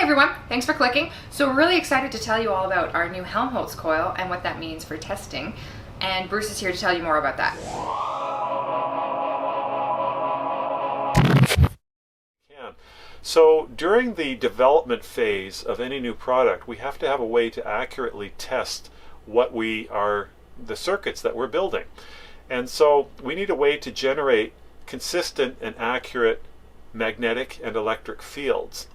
everyone, thanks for clicking. So we're really excited to tell you all about our new Helmholtz coil and what that means for testing. And Bruce is here to tell you more about that. So during the development phase of any new product, we have to have a way to accurately test the circuits that we're building. And so we need a way to generate consistent and accurate magnetic and electric fields.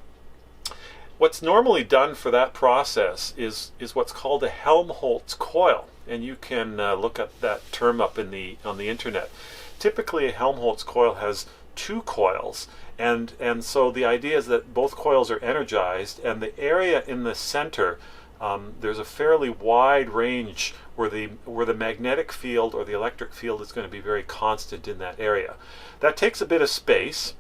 What's normally done for that process is what's called a Helmholtz coil, and you can look up that term up on the internet. Typically a Helmholtz coil has two coils, and so the idea is that both coils are energized, and the area in the center, there's a fairly wide range where the magnetic field or the electric field is going to be very constant in that area. That takes a bit of space.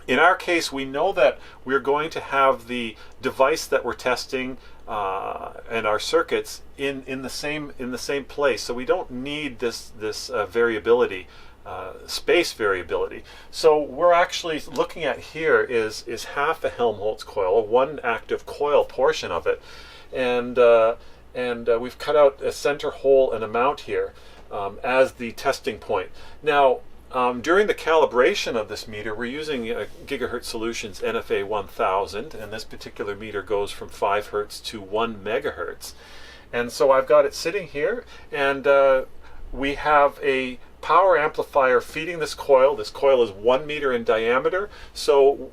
In our case, we know that we're going to have the device that we're testing and our circuits in the same place, so we don't need this variability. Space variability. So we're actually looking at here is half a Helmholtz coil, one active coil portion of it, and we've cut out a center hole and a mount here as the testing point. Now during the calibration of this meter, we're using Gigahertz Solutions NFA 1000, and this particular meter goes from 5 Hertz to 1 megahertz. And so I've got it sitting here, and we have a power amplifier feeding this coil. This coil is 1 meter in diameter, so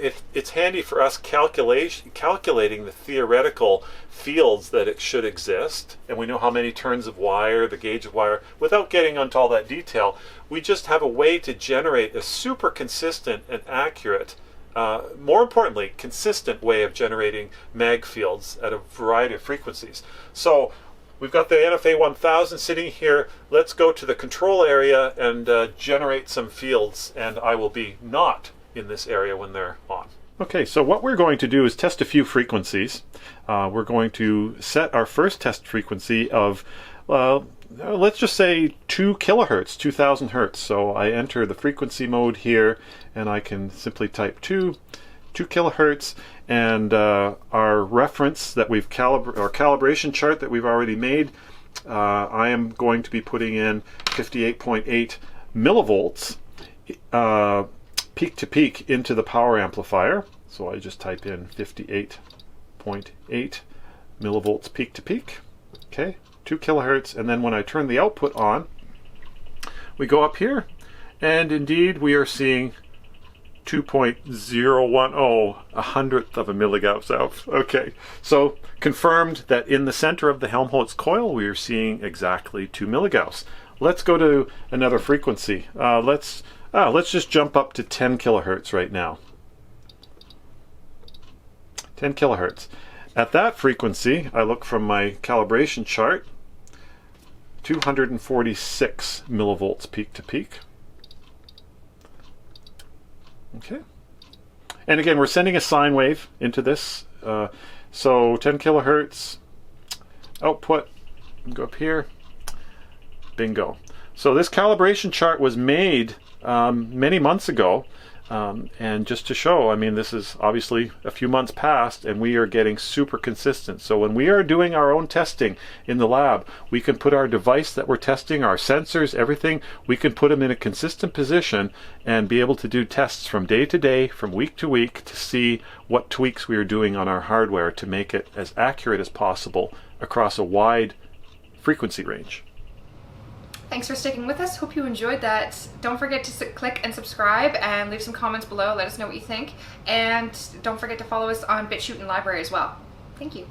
it's handy for us calculating the theoretical fields that it should exist, and we know how many turns of wire, the gauge of wire. Without getting into all that detail, we just have a way to generate a super consistent and accurate, more importantly, consistent way of generating mag fields at a variety of frequencies. So we've got the NFA 1000 sitting here. Let's go to the control area and generate some fields, and I will be not in this area when they're on. Okay, so what we're going to do is test a few frequencies. We're going to set our first test frequency of, let's just say 2 kilohertz, 2000 hertz. So I enter the frequency mode here, and I can simply type 2 kilohertz, and our reference that we've our calibration chart that we've already made, I am going to be putting in 58.8 millivolts peak to peak into the power amplifier. So I just type in 58.8 millivolts peak to peak. Okay, 2 kilohertz, and then when I turn the output on, we go up here, and indeed we are seeing 2.010, a hundredth of a milligauss out. Okay, so confirmed that in the center of the Helmholtz coil we are seeing exactly 2 milligauss. Let's go to another frequency. Let's just jump up to 10 kilohertz right now. 10 kilohertz. At that frequency, I look from my calibration chart, 246 millivolts peak to peak. Okay. And again, we're sending a sine wave into this. So 10 kilohertz output, go up here, bingo. So this calibration chart was made many months ago, and just to show, I mean, this is obviously a few months past, and we are getting super consistent. So when we are doing our own testing in the lab, we can put our device that we're testing, our sensors, everything, we can put them in a consistent position and be able to do tests from day to day, from week to week, to see what tweaks we are doing on our hardware to make it as accurate as possible across a wide frequency range. Thanks for sticking with us. Hope you enjoyed that. Don't forget to click and subscribe and leave some comments below. Let us know what you think. And don't forget to follow us on BitChute and Library as well. Thank you.